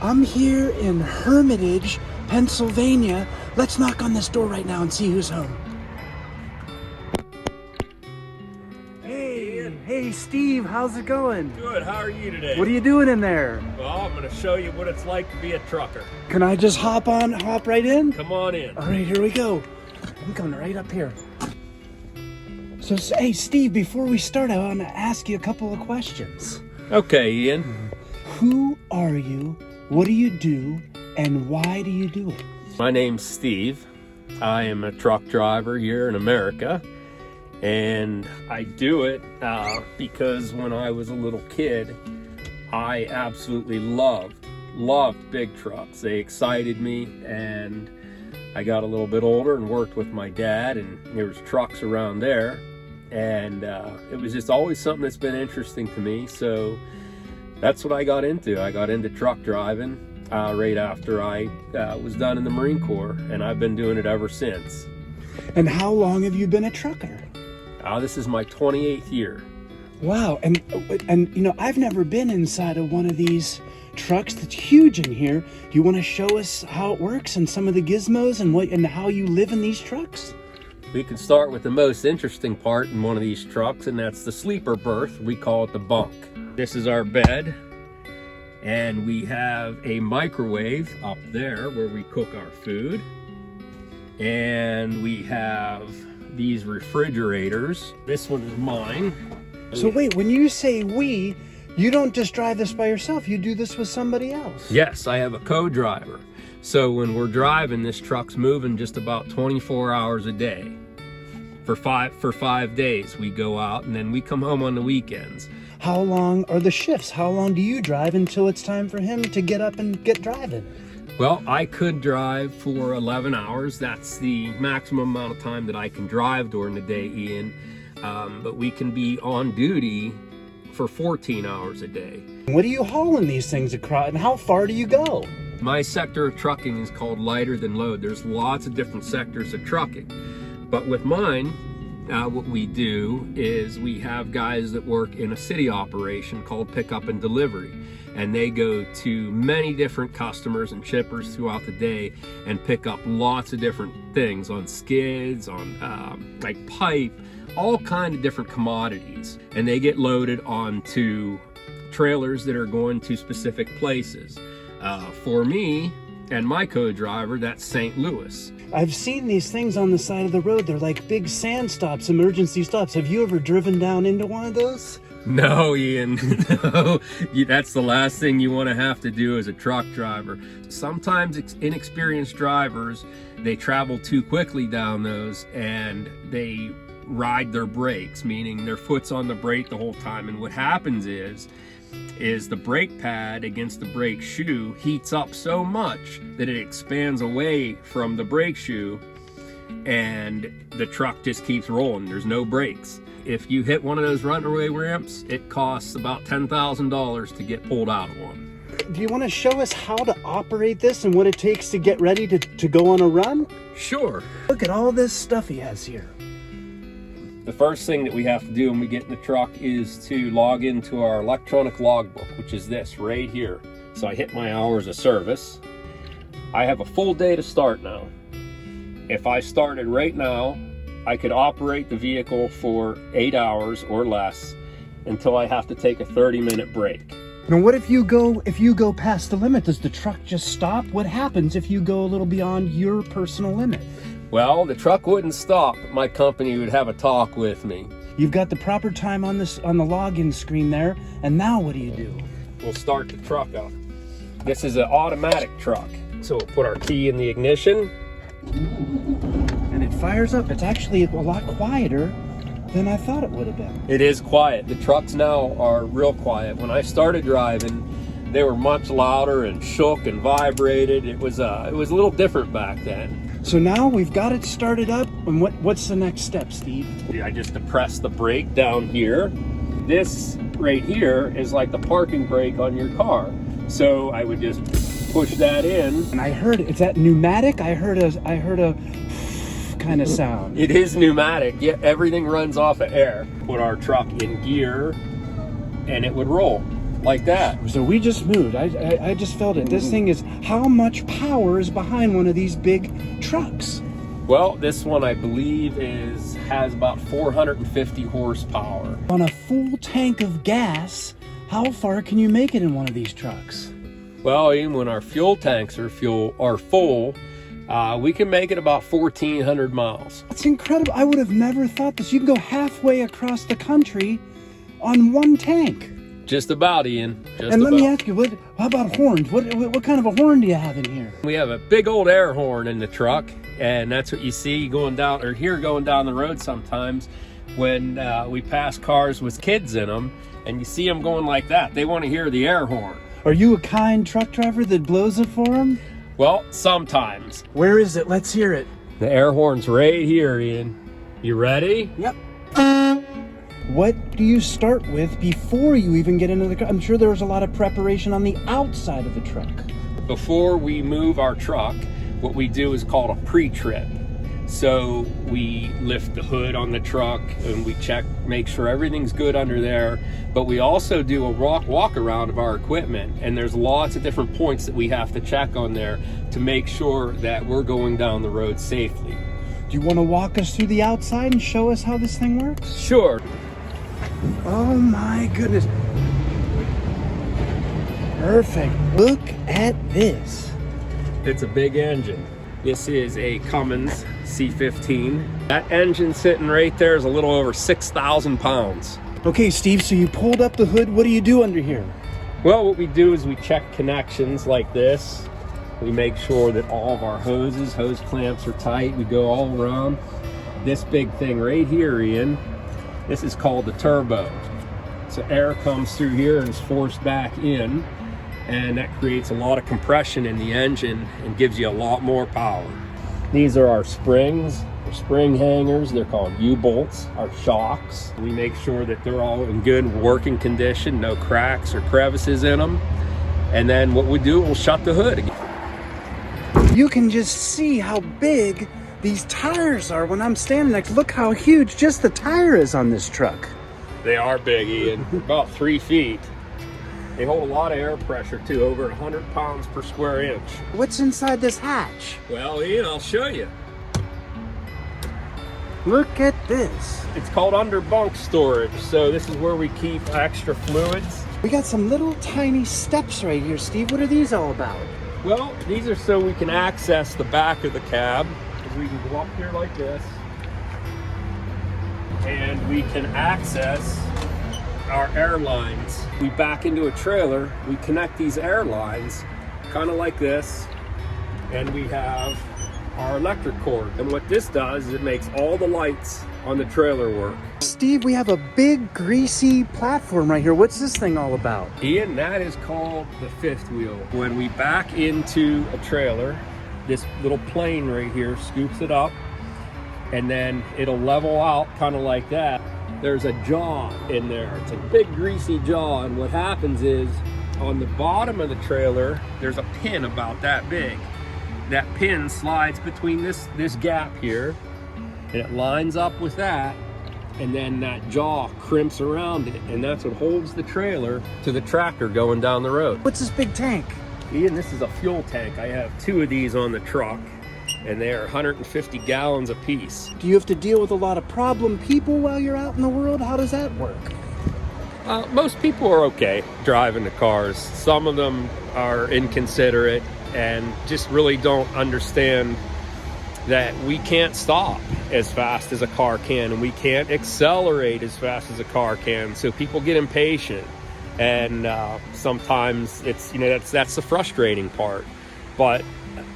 I'm here in Hermitage, Pennsylvania. Let's knock on this door right now and see who's home. Hey, Steve, how's it going? Good, how are you today? What are you doing in there? Well, I'm going to show you what it's like to be a trucker. Can I just hop right in? Come on in. All right, here we go. I'm coming right up here. So, hey, Steve, before we start, I want to ask you a couple of questions. Okay, Ian. Who are you? What do you do? And why do you do it? My name's Steve. I am a truck driver here in America. And I do it because when I was a little kid, I absolutely loved big trucks. They excited me, and I got a little bit older and worked with my dad, and there was trucks around there. And it was just always something that's been interesting to me. So that's what I got into. I got into truck driving right after I was done in the Marine Corps, and I've been doing it ever since. And how long have you been a trucker? This is my 28th year. Wow, and you know, I've never been inside of one of these trucks that's huge in here. Do you want to show us how it works and some of the gizmos and how you live in these trucks? We can start with the most interesting part in one of these trucks, and that's the sleeper berth. We call it the bunk. This is our bed, and we have a microwave up there where we cook our food, and we have these refrigerators. This one is mine. So wait, when you say we, you don't just drive this by yourself, you do this with somebody else? Yes, I have a co-driver. So when we're driving, this truck's moving just about 24 hours a day. For five days we go out, and then we come home on the weekends. How long are the shifts? How long do you drive until it's time for him to get up and get driving? Well, I could drive for 11 hours. That's the maximum amount of time that I can drive during the day, Ian. But we can be on duty for 14 hours a day. What are you hauling these things across, and how far do you go? My sector of trucking is called lighter than load. There's lots of different sectors of trucking. But with mine, what we do is we have guys that work in a city operation called pickup and delivery. And they go to many different customers and shippers throughout the day and pick up lots of different things on skids, on like pipe, all kind of different commodities. And they get loaded onto trailers that are going to specific places. For me and my co-driver, that's St. Louis. I've seen these things on the side of the road. They're like big sand stops, emergency stops. Have you ever driven down into one of those? No, Ian, no. That's the last thing you want to have to do as a truck driver. Sometimes inexperienced drivers, they travel too quickly down those and they ride their brakes, meaning their foot's on the brake the whole time. And what happens is the brake pad against the brake shoe heats up so much that it expands away from the brake shoe, and the truck just keeps rolling. There's no brakes. If you hit one of those runaway ramps, it costs about $10,000 to get pulled out of one. Do you want to show us how to operate this and what it takes to get ready to go on a run? Sure. Look at all this stuff he has here. The first thing that we have to do when we get in the truck is to log into our electronic logbook, which is this right here. So I hit my hours of service. I have a full day to start now. If I started right now, I could operate the vehicle for 8 hours or less until I have to take a 30-minute break. Now what if you go past the limit? Does the truck just stop? What happens if you go a little beyond your personal limit? Well, the truck wouldn't stop, but my company would have a talk with me. You've got the proper time on the login screen there, and now what do? We'll start the truck up. This is an automatic truck. So we'll put our key in the ignition. And it fires up. It's actually a lot quieter than I thought it would have been. It is quiet. The trucks now are real quiet. When I started driving, they were much louder and shook and vibrated. It was a little different back then. So now we've got it started up, and what's the next step, Steve? I just depress the brake down here. This right here is like the parking brake on your car. So I would just push that in. And I heard, is that pneumatic? I heard a kind of sound. It is pneumatic. Yeah, everything runs off of air. Put our truck in gear and it would roll. like that. So we just moved. I just felt it. This thing is, how much power is behind one of these big trucks? Well, this one I believe has about 450 horsepower. On a full tank of gas, how far can you make it in one of these trucks? Well, even when our fuel tanks are full, we can make it about 1,400 miles. That's incredible. I would have never thought this. You can go halfway across the country on one tank. Just about, Ian. Let me ask you, how about horns? What kind of a horn do you have in here? We have a big old air horn in the truck, and that's what you see going down the road sometimes when we pass cars with kids in them, and you see them going like that. They want to hear the air horn. Are you a kind truck driver that blows it for them? Well, sometimes. Where is it? Let's hear it. The air horn's right here, Ian. You ready? Yep. What do you start with before you even get into the car? I'm sure there's a lot of preparation on the outside of the truck. Before we move our truck, what we do is called a pre-trip. So we lift the hood on the truck and we check, make sure everything's good under there. But we also do a walk around of our equipment, and there's lots of different points that we have to check on there to make sure that we're going down the road safely. Do you want to walk us through the outside and show us how this thing works? Sure. Oh my goodness. Perfect. Look at this. It's a big engine. This is a Cummins C15. That engine sitting right there is a little over 6,000 pounds. Okay, Steve, so you pulled up the hood. What do you do under here? Well, what we do is we check connections like this. We make sure that all of our hose clamps are tight. We go all around. This big thing right here, Ian, this is called the turbo. So air comes through here and is forced back in, and that creates a lot of compression in the engine and gives you a lot more power. These are our springs, our spring hangers. They're called U-bolts. Our shocks, we make sure that they're all in good working condition, no cracks or crevices in them. And then what we do, we'll shut the hood again. You can just see how big these tires are when I'm standing next. Look how huge just the tire is on this truck. They are big, Ian. About 3 feet. They hold a lot of air pressure too, over 100 pounds per square inch. What's inside this hatch? Well, Ian, I'll show you. Look at this. It's called under bunk storage. So this is where we keep extra fluids. We got some little tiny steps right here, Steve. What are these all about? Well, these are so we can access the back of the cab. We can go up here like this, and we can access our air lines. We back into a trailer, we connect these air lines kind of like this, and we have our electric cord. And what this does is it makes all the lights on the trailer work. Steve, we have a big greasy platform right here. What's this thing all about? Ian, that is called the fifth wheel. When we back into a trailer, this little plane right here scoops it up, and then it'll level out kind of like that. There's a jaw in there. It's a big greasy jaw, and what happens is on the bottom of the trailer there's a pin about that big. That pin slides between this gap here, and it lines up with that, and then that jaw crimps around it, and that's what holds the trailer to the tractor going down the road. What's this big tank? Ian, this is a fuel tank. I have 2 of these on the truck, and they are 150 gallons a piece. Do you have to deal with a lot of problem people while you're out in the world? How does that work? Most people are okay driving the cars. Some of them are inconsiderate and just really don't understand that we can't stop as fast as a car can, and we can't accelerate as fast as a car can. So people get impatient. And sometimes it's, that's the frustrating part. But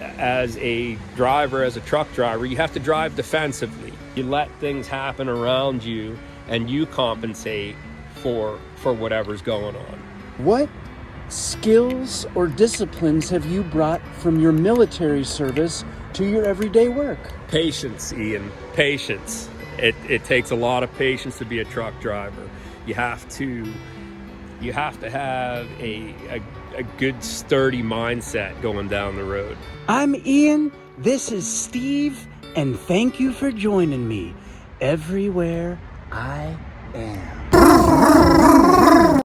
as a driver, as a truck driver, you have to drive defensively. You let things happen around you, and you compensate for whatever's going on. What skills or disciplines have you brought from your military service to your everyday work? Patience, Ian. Patience. It takes a lot of patience to be a truck driver. You have to have a good, sturdy mindset going down the road. I'm Ian, this is Steve, and thank you for joining me everywhere I am.